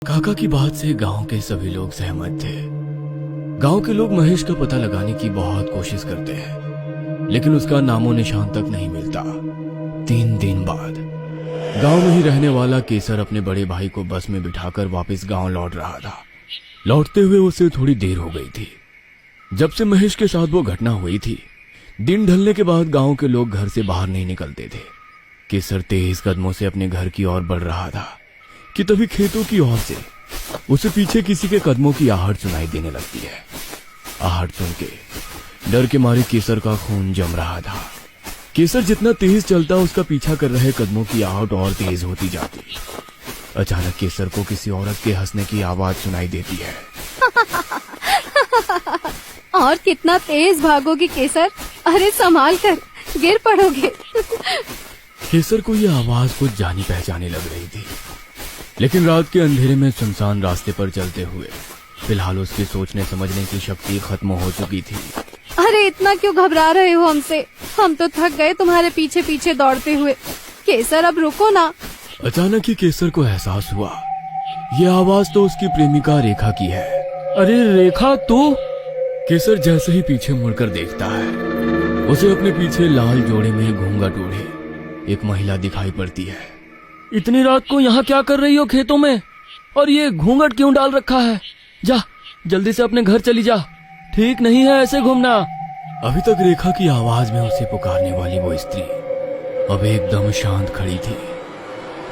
काका की बात से गांव के सभी लोग सहमत थे। गांव के लोग महेश का पता लगाने की बहुत कोशिश करते हैं, लेकिन उसका नामो निशान तक नहीं मिलता। 3 दिन बाद गांव में ही रहने वाला केसर अपने बड़े भाई को बस में बिठाकर वापस गांव लौट रहा था। लौटते हुए उसे थोड़ी देर हो गई थी। जब से महेश के साथ वो घटना हुई थी, दिन ढलने के बाद गांव के लोग घर से बाहर नहीं निकलते थे। केसर तेज कदमों से अपने घर की ओर बढ़ रहा था कि तभी खेतों की ओर से उसे पीछे किसी के कदमों की आहट सुनाई देने लगती है। आहट सुन के डर के मारे केसर का खून जम रहा था। केसर जितना तेज चलता, उसका पीछा कर रहे कदमों की आहट और तेज होती जाती। अचानक केसर को किसी औरत के हंसने की आवाज सुनाई देती है। और कितना तेज भागोगे केसर, अरे संभाल कर, गिर पड़ोगे। केसर को यह आवाज कुछ जानी पहचानी लग रही थी, लेकिन रात के अंधेरे में सुनसान रास्ते पर चलते हुए फिलहाल उसकी सोचने समझने की शक्ति खत्म हो चुकी थी। अरे इतना क्यों घबरा रहे हो हमसे? हम तो थक गए तुम्हारे पीछे पीछे दौड़ते हुए। केसर अब रुको ना। अचानक ही केसर को एहसास हुआ, यह आवाज तो उसकी प्रेमिका रेखा की है। अरे रेखा तो। केसर जैसे ही पीछे मुड़कर देखता है, उसे अपने पीछे लाल जोड़े में घूंघट ओढ़े एक महिला दिखाई पड़ती है। इतनी रात को यहाँ क्या कर रही हो खेतों में? और ये घूंघट क्यों डाल रखा है? जा जल्दी से अपने घर चली जा, ठीक नहीं है ऐसे घूमना। अभी तक रेखा की आवाज में उसे पुकारने वाली वो स्त्री अब एकदम शांत खड़ी थी।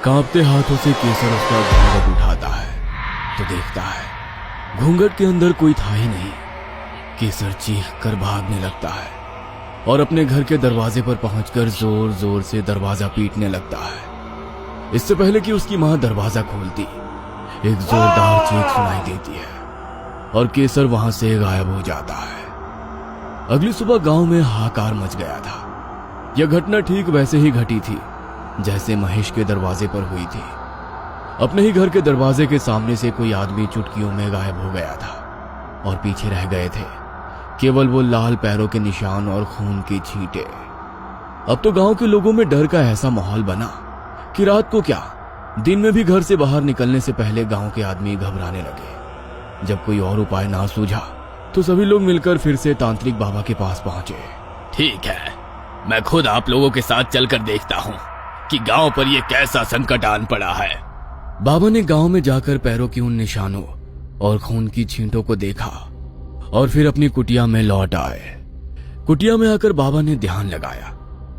कांपते हाथों से केसर उसका घूंघट उठाता है तो देखता है घूंघट के अंदर कोई था ही नहीं। केसर चीख कर भागने लगता है और अपने घर के दरवाजे पर पहुंचकर जोर जोर से दरवाजा पीटने लगता है। इससे पहले कि उसकी मां दरवाजा खोलती, एक जोरदार चीख सुनाई देती है और केसर वहां से गायब हो जाता है। अगली सुबह गांव में हाहाकार मच गया था। यह घटना ठीक वैसे ही घटी थी जैसे महेश के दरवाजे पर हुई थी। अपने ही घर के दरवाजे के सामने से कोई आदमी चुटकियों में गायब हो गया था और पीछे रह गए थे केवल वो लाल पैरों के निशान और खून की छींटे। अब तो गांव के लोगों में डर का ऐसा माहौल बना कि रात को क्या, दिन में भी घर से बाहर निकलने से पहले गांव के आदमी घबराने लगे। जब कोई और उपाय ना सूझा तो सभी लोग मिलकर फिर से तांत्रिक बाबा के पास पहुंचे। ठीक है, मैं खुद आप लोगों के साथ चलकर देखता हूँ कि गांव पर यह कैसा संकट आन पड़ा है। बाबा ने गांव में जाकर पैरों की उन निशानों और खून की छींटों को देखा और फिर अपनी कुटिया में लौट आए। कुटिया में आकर बाबा ने ध्यान लगाया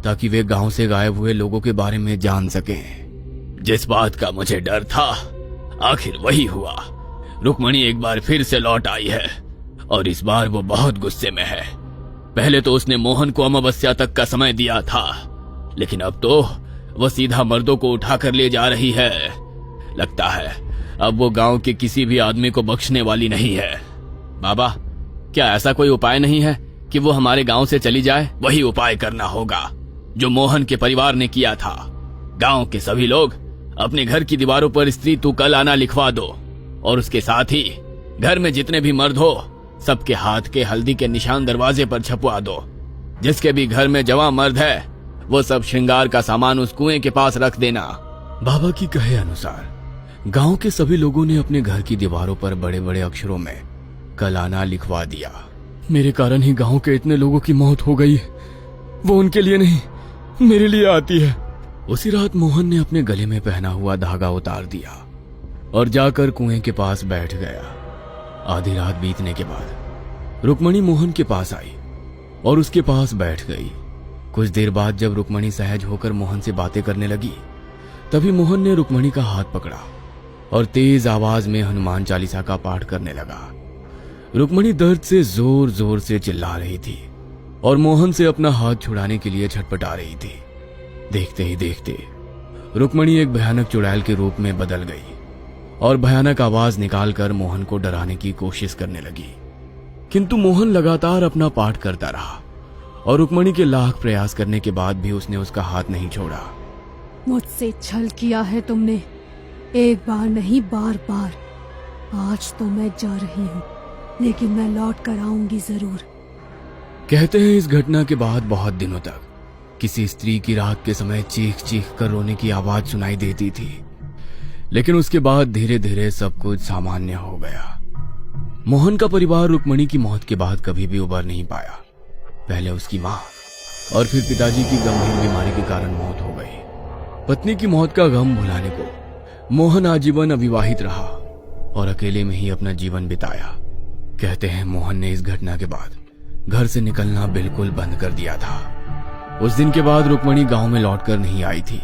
ताकि वे गांव से गायब हुए लोगों के बारे में जान सकें। जिस बात का मुझे डर था आखिर वही हुआ। रुक्मणी एक बार फिर से लौट आई है और इस बार वो बहुत गुस्से में है। पहले तो उसने मोहन को अमावस्या तक का समय दिया था, लेकिन अब तो वो सीधा मर्दों को उठाकर ले जा रही है। लगता है अब वो गांव के किसी भी आदमी को बख्शने वाली नहीं है। बाबा, क्या ऐसा कोई उपाय नहीं है कि वो हमारे गांव से चली जाए? वही उपाय करना होगा जो मोहन के परिवार ने किया था। गांव के सभी लोग अपने घर की दीवारों पर स्त्री तू कल आना लिखवा दो और उसके साथ ही घर में जितने भी मर्द हो सबके हाथ के हल्दी के निशान दरवाजे पर छपवा दो। जिसके भी घर में जवां मर्द है वो सब श्रृंगार का सामान उस कुएं के पास रख देना। बाबा की कहे अनुसार गांव के सभी लोगों ने अपने घर की दीवारों पर बड़े बड़े अक्षरों में कल आना लिखवा दिया। मेरे कारण ही गांव के इतने लोगों की मौत हो गई, वो उनके लिए नहीं मेरे लिए आती है। उसी रात मोहन ने अपने गले में पहना हुआ धागा उतार दिया और जाकर कुएं के पास बैठ गया। आधी रात बीतने के बाद रुक्मणी मोहन के पास आई और उसके पास बैठ गई। कुछ देर बाद जब रुक्मणी सहज होकर मोहन से बातें करने लगी, तभी मोहन ने रुक्मणी का हाथ पकड़ा और तेज आवाज में हनुमान चालीसा का पाठ करने लगा। रुक्मणी दर्द से जोर जोर से चिल्ला रही थी और मोहन से अपना हाथ छुड़ाने के लिए छटपटा रही थी। देखते ही देखते रुक्मणी एक भयानक चुड़ैल के रूप में बदल गई और भयानक आवाज निकालकर मोहन को डराने की कोशिश करने लगी। किंतु मोहन लगातार अपना पाठ करता रहा और रुक्मणी के लाख प्रयास करने के बाद भी उसने उसका हाथ नहीं छोड़ा। मुझसे छल किया है तुमने, एक बार नहीं बार बार। आज तो मैं जा रही हूँ, लेकिन मैं लौट कर आऊंगी जरूर। कहते हैं इस घटना के बाद बहुत दिनों तक किसी स्त्री की रात के समय चीख चीख कर रोने की आवाज सुनाई देती थी। लेकिन उसके बाद धीरे धीरे सब कुछ सामान्य हो गया। मोहन का परिवार रुक्मणी की मौत के बाद कभी भी उबर नहीं पाया। पहले उसकी माँ और फिर पिताजी की गंभीर बीमारी के कारण मौत हो गई। पत्नी की मौत का गम भुलाने को मोहन आजीवन अविवाहित रहा और अकेले में ही अपना जीवन बिताया। कहते हैं मोहन ने इस घटना के बाद घर से निकलना बिल्कुल बंद कर दिया था। उस दिन के बाद रुक्मणी गांव में लौटकर नहीं आई थी,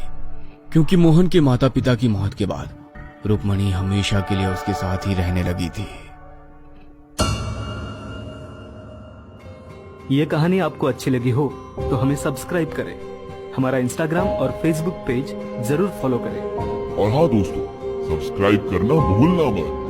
क्योंकि मोहन के माता पिता की मौत के बाद रुक्मणी हमेशा के लिए उसके साथ ही रहने लगी थी। ये कहानी आपको अच्छी लगी हो तो हमें सब्सक्राइब करें, हमारा इंस्टाग्राम और फेसबुक पेज जरूर फॉलो करें। और हाँ दोस्तों, सब्सक्राइब करना भूलना मत।